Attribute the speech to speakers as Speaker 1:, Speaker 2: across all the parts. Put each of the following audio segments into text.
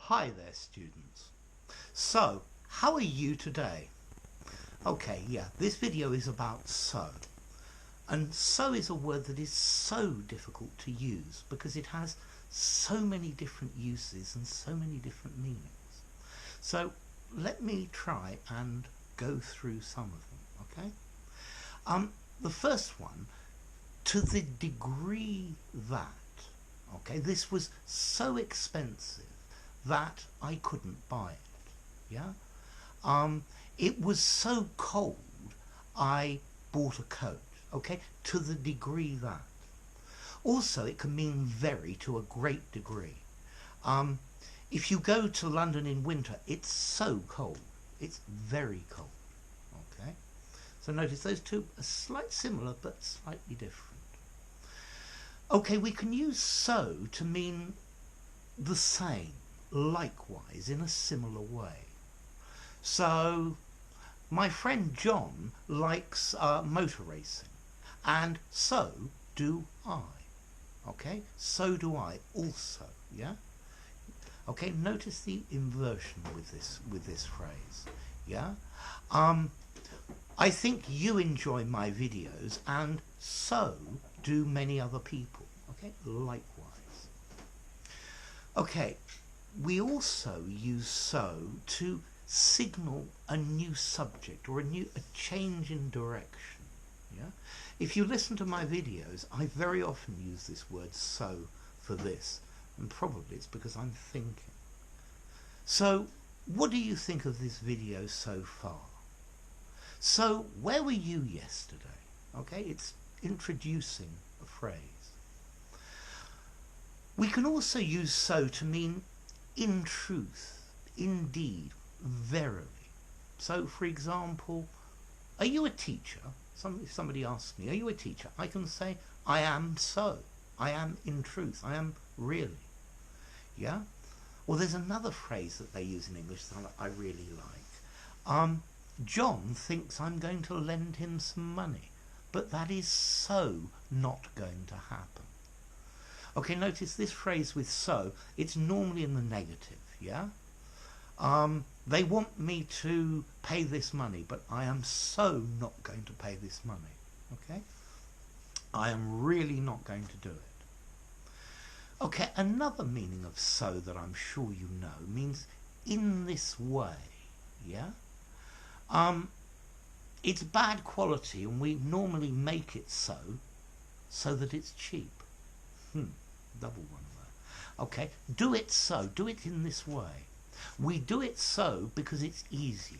Speaker 1: Hi there, students. So, how are you today? Okay, this video is about so. And so is a word that is so difficult to use because it has so many different uses and so many different meanings. So, let me try and go through some of them, okay? The first one, to the degree that, okay, this was so expensive that I couldn't buy it, yeah? It was so cold I bought a coat, okay, to the degree that. Also, it can mean very, to a great degree. If you go to London in winter, it's so cold. It's very cold, okay? So notice those two are slightly similar, but slightly different. Okay, we can use so to mean the same, likewise, in a similar way. So, my friend John likes motor racing, and so do I. Okay, so do I also, yeah? Okay, notice the inversion with this phrase, yeah? I think you enjoy my videos, and so do many other people, okay, likewise. Okay, we also use so to signal a new subject or a change in direction, yeah? If you listen to my videos, I very often use this word so for this, and probably it's because I'm thinking. So, what do you think of this video so far? So, where were you yesterday? Okay, it's introducing a phrase. We can also use so to mean in truth, indeed, verily. So, for example, are you a teacher? If somebody asks me, are you a teacher? I can say, I am so. I am in truth. I am really. Yeah? Well, there's another phrase that they use in English that I really like. John thinks I'm going to lend him some money, but that is so not going to happen. Okay, notice this phrase with so, it's normally in the negative, yeah? They want me to pay this money, but I am so not going to pay this money, okay? I am really not going to do it. Okay, another meaning of so that I'm sure you know means in this way, yeah? It's bad quality and we normally make it so that it's cheap. Double one there. Okay, do it so, do it in this way. We do it so because it's easier,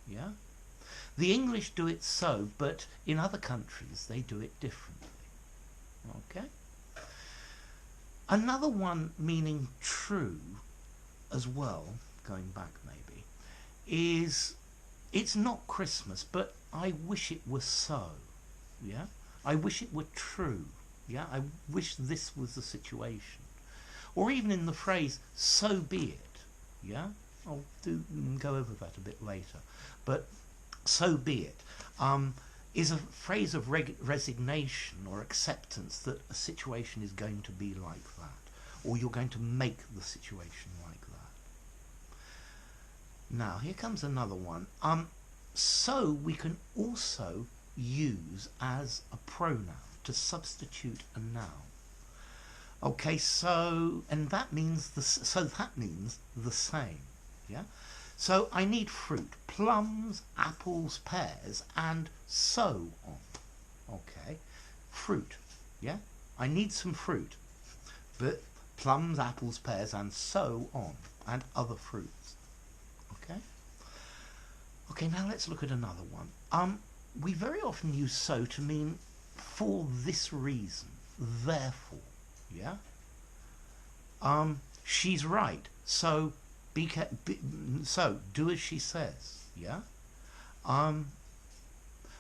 Speaker 1: yeah? The English do it so, but in other countries they do it differently, okay? Another one meaning true as well, going back maybe, is it's not Christmas, but I wish it were so, yeah? I wish it were true, yeah? I wish this was the situation. Or even in the phrase, so be it, yeah? I'll go over that a bit later. But so be it is a phrase of resignation or acceptance that a situation is going to be like that, or you're going to make the situation like that. Now, here comes another one. So we can also use as a pronoun to substitute a noun. Okay, so, and that means the same, yeah? So I need fruit, plums, apples, pears, and so on. Okay, fruit, yeah? I need some fruit, but plums, apples, pears, and so on, and other fruits. Okay? Okay, now let's look at another one. We very often use so to mean for this reason, therefore, yeah? She's right, so so do as she says, yeah?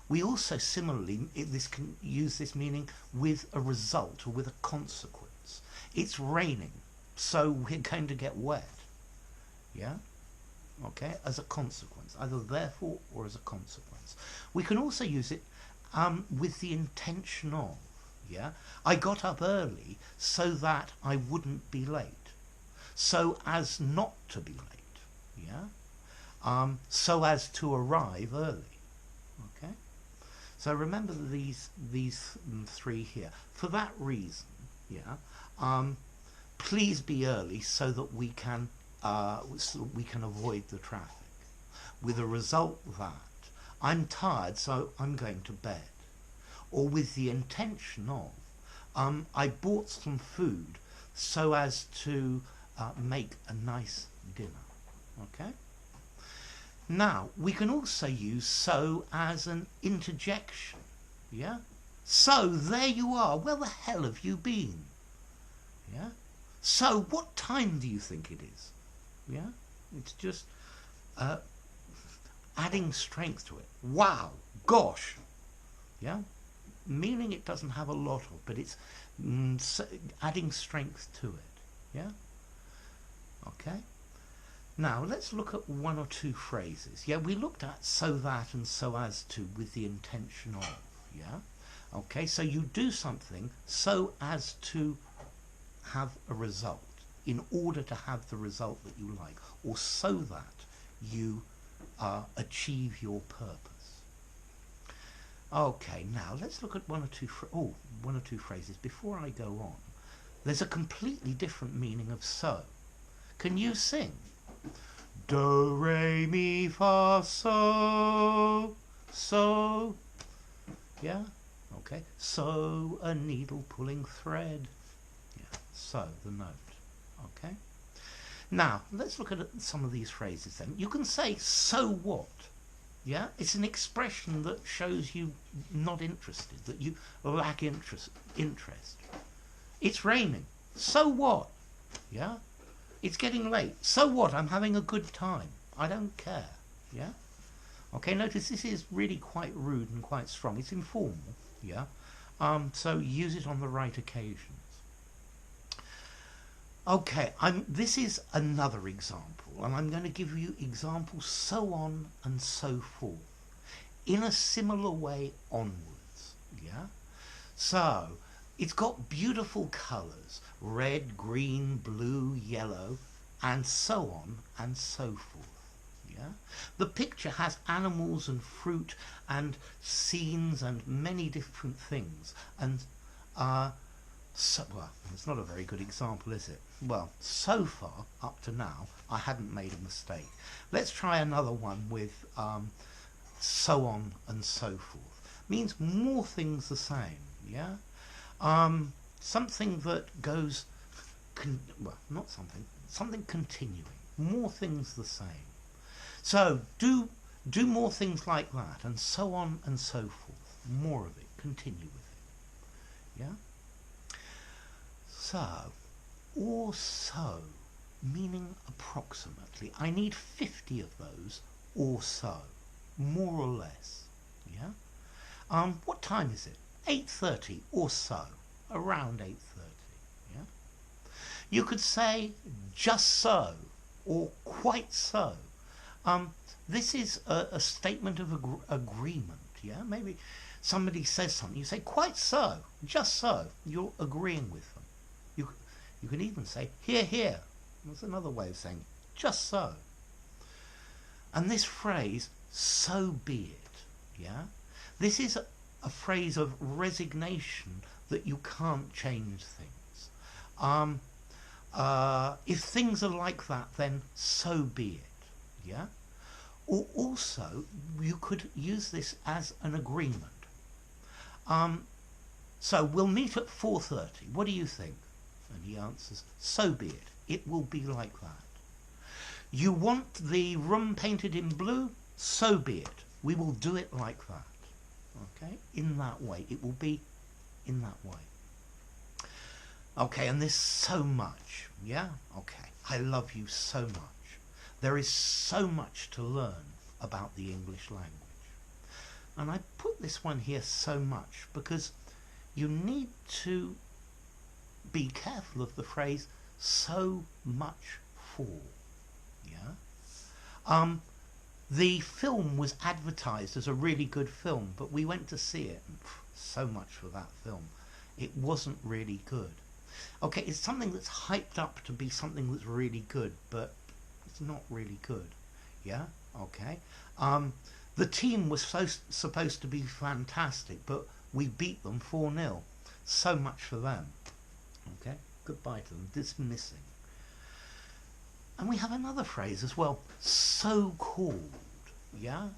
Speaker 1: We also similarly can use this meaning with a result or with a consequence. It's raining, so we're going to get wet, yeah? Okay, as a consequence, either therefore or as a consequence. We can also use it with the intention of, yeah? I got up early so that I wouldn't be late. so as not to be late, yeah, so as to arrive early. Okay, so remember these three here. For that reason, yeah, please be early so that we can avoid the traffic. With a result that I'm tired, so I'm going to bed. Or with the intention of, I bought some food so as to make a nice dinner. Okay? Now, we can also use so as an interjection. Yeah? So, there you are. Where the hell have you been? Yeah? So, what time do you think it is? Yeah? It's just adding strength to it. Wow, gosh. Yeah? Meaning it doesn't have a lot of, but it's adding strength to it. Yeah? Okay? Now, let's look at one or two phrases. Yeah, we looked at so that and so as to with the intention of. Yeah? Okay, so you do something so as to have a result, in order to have the result that you like, or so that you achieve your purpose. Okay, now let's look at one or two phrases. Before I go on, there's a completely different meaning of so. Can you sing? Do, re, mi, fa, so, so. Yeah? Okay. So, a needle pulling thread. Yeah, so, the note. Okay? Now, let's look at some of these phrases then. You can say, so what? Yeah? It's an expression that shows you not interested, that you lack interest. It's raining. So what? Yeah? It's getting late. So what? I'm having a good time. I don't care. Yeah? Okay, notice this is really quite rude and quite strong. It's informal. Yeah? So use it on the right occasions. Okay, this is another example, and I'm going to give you examples so on and so forth, in a similar way onwards, yeah? So, it's got beautiful colours, red, green, blue, yellow, and so on and so forth, yeah? The picture has animals and fruit and scenes and many different things, and so, well, it's not a very good example, is it? Well, so far, up to now, I hadn't made a mistake. Let's try another one with so on and so forth. Means more things the same, yeah? Something that goes, something continuing. More things the same. So, do more things like that, and so on and so forth. More of it. Continue with it. Yeah? So, or so, meaning approximately. I need 50 of those, or so, more or less. Yeah. What time is it? 8:30 or so, around 8:30. Yeah. You could say just so, or quite so. This is a statement of agreement. Yeah. Maybe somebody says something, you say quite so, just so. You're agreeing with them. You can even say, hear, hear. That's another way of saying, just so. And this phrase, so be it, yeah? This is a phrase of resignation that you can't change things. If things are like that, then so be it, yeah? Or also, you could use this as an agreement. So we'll meet at 4:30. What do you think? And he answers, so be it. It will be like that. You want the room painted in blue? So be it. We will do it like that. Okay? In that way. It will be in that way. Okay, and there's so much. Yeah? Okay. I love you so much. There is so much to learn about the English language. And I put this one here so much because you need to be careful of the phrase so much for. Yeah. The film was advertised as a really good film, but we went to see it and so much for that film. It wasn't really good. Okay, it's something that's hyped up to be something that's really good, but it's not really good. Yeah? Okay. The team was supposed to be fantastic, but we beat them 4-0. So much for them. Okay? Goodbye to them. Dismissing. And we have another phrase as well. So-called. Yeah?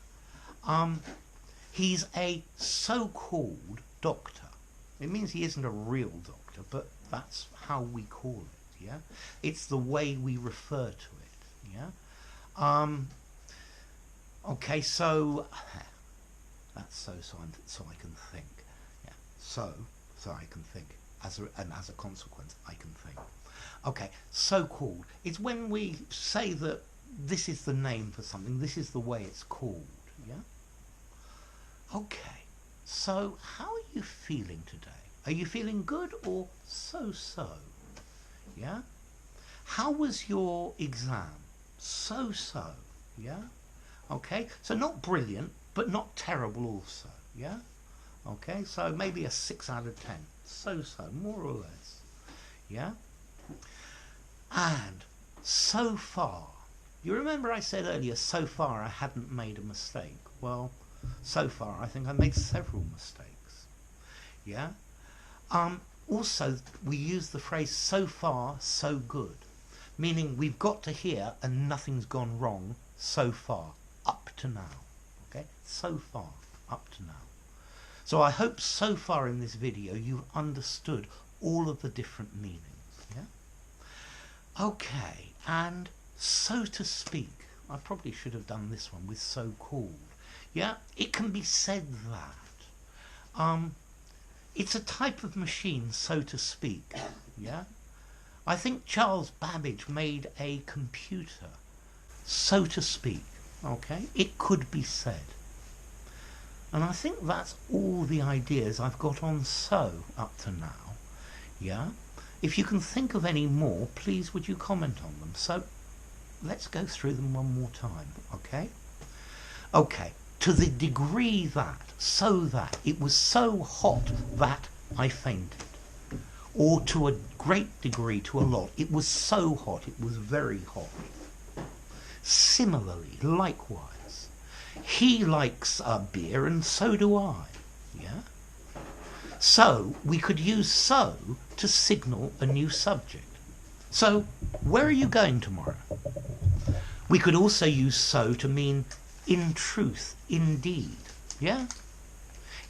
Speaker 1: He's a so-called doctor. It means he isn't a real doctor, but that's how we call it, yeah? It's the way we refer to it, yeah? Okay, so that's so I can think, yeah. So I can think, and as a consequence, I can think. Okay, so-called. It's when we say that this is the name for something, this is the way it's called, yeah? Okay, so how are you feeling today? Are you feeling good or so-so? Yeah? How was your exam? So-so, yeah? Okay, so not brilliant, but not terrible also, yeah? Okay, so maybe a 6 out of 10. So-so, more or less, yeah? And so far, you remember I said earlier, so far I hadn't made a mistake. Well, so far I think I made several mistakes, yeah? Also, we use the phrase so far, so good, meaning we've got to here and nothing's gone wrong so far, up to now. Okay, so far, up to now. So I hope so far in this video you've understood all of the different meanings. Yeah. Okay, and so to speak, I probably should have done this one with so-called. Yeah, it can be said that. It's a type of machine, so to speak, yeah? I think Charles Babbage made a computer, so to speak, okay? It could be said. And I think that's all the ideas I've got on so up to now, yeah? If you can think of any more, please would you comment on them? So let's go through them one more time, okay? Okay. To the degree that, so that, it was so hot that I fainted. Or to a great degree, to a lot, it was so hot, it was very hot. Similarly, likewise, he likes a beer and so do I, yeah? So, we could use so to signal a new subject. So, where are you going tomorrow? We could also use so to mean in truth, indeed, yeah?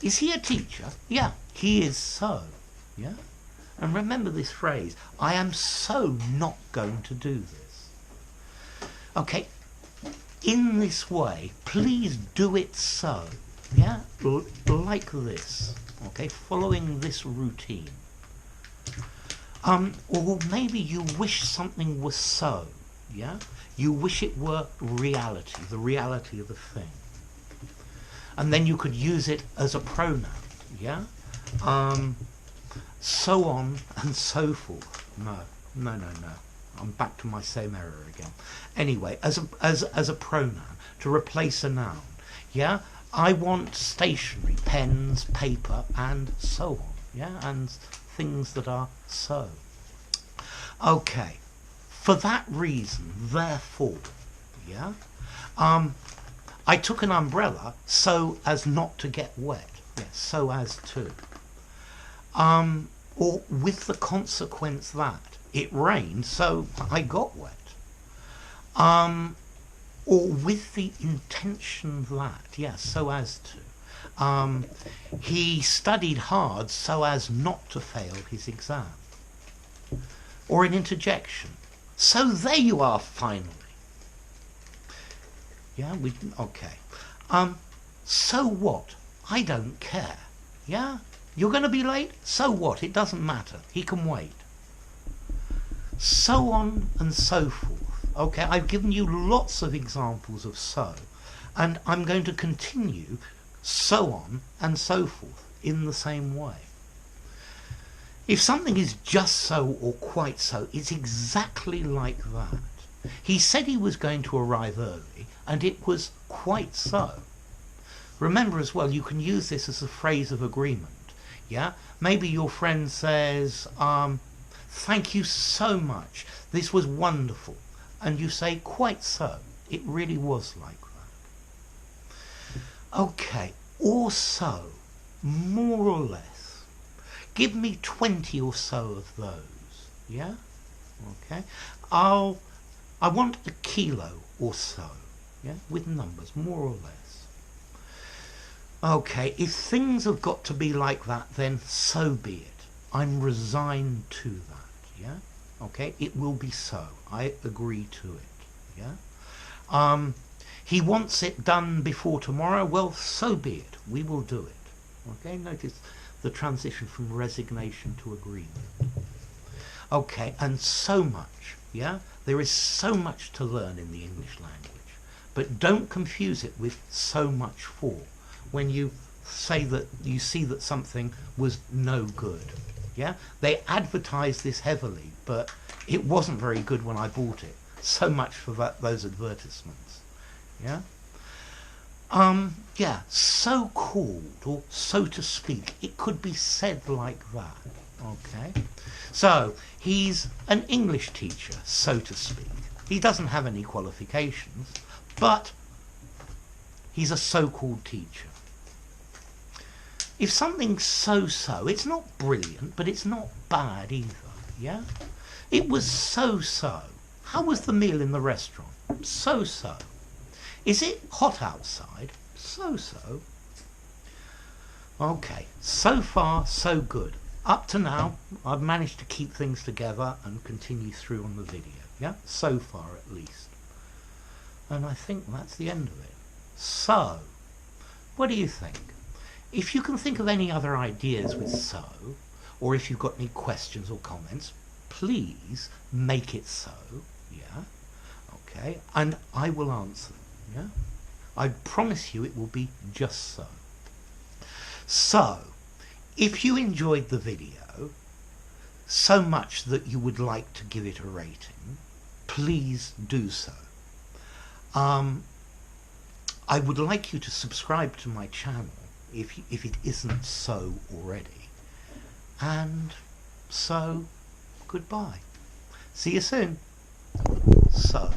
Speaker 1: Is he a teacher? Yeah, he is so, yeah? And remember this phrase, I am so not going to do this. Okay, in this way, please do it so, yeah? Like this, okay, following this routine. Or maybe you wish something was so, yeah? You wish it were reality, the reality of the thing. And then you could use it as a pronoun, yeah? So on and so forth. No. I'm back to my same error again. Anyway, as a pronoun, to replace a noun, yeah? I want stationery, pens, paper, and so on, yeah? And things that are so. Okay. For that reason, therefore, yeah, I took an umbrella so as not to get wet. Yes, so as to. Or with the consequence that it rained, so I got wet. Or with the intention that, yes, so as to. He studied hard so as not to fail his exam. Or an interjection. So there you are, finally. Yeah, okay. So what? I don't care. Yeah? You're going to be late? So what? It doesn't matter. He can wait. So on and so forth. Okay, I've given you lots of examples of so, and I'm going to continue so on and so forth in the same way. If something is just so or quite so, it's exactly like that. He said he was going to arrive early, and it was quite so. Remember as well, you can use this as a phrase of agreement. Yeah? Maybe your friend says, thank you so much. This was wonderful. And you say, quite so. It really was like that. Okay, or so, more or less. Give me 20 or so of those. Yeah? Okay. I want a kilo or so. Yeah? With numbers, more or less. Okay, if things have got to be like that, then so be it. I'm resigned to that. Yeah? Okay, it will be so. I agree to it. Yeah? He wants it done before tomorrow. Well, so be it. We will do it. Okay, notice the transition from resignation to agreement. Okay, and so much. Yeah? There is so much to learn in the English language. But don't confuse it with so much for. When you say that you see that something was no good. Yeah? They advertised this heavily, but it wasn't very good when I bought it. So much for those advertisements. Yeah? Yeah, so called, or so to speak. It could be said like that. Okay? So, he's an English teacher, so to speak. He doesn't have any qualifications, but he's a so-called teacher. If something's so-so, it's not brilliant, but it's not bad either. Yeah? It was so-so. How was the meal in the restaurant? So-so. Is it hot outside? So-so. Okay, so far so good. Up to now, I've managed to keep things together and continue through on the video. Yeah, so far at least. And I think that's the end of it. So, what do you think? If you can think of any other ideas with so, or if you've got any questions or comments, please make it so. Yeah, okay, and I will answer them. Yeah, I promise you it will be just so. So, if you enjoyed the video so much that you would like to give it a rating, please do so. I would like you to subscribe to my channel if it isn't so already. And so, goodbye. See you soon. So.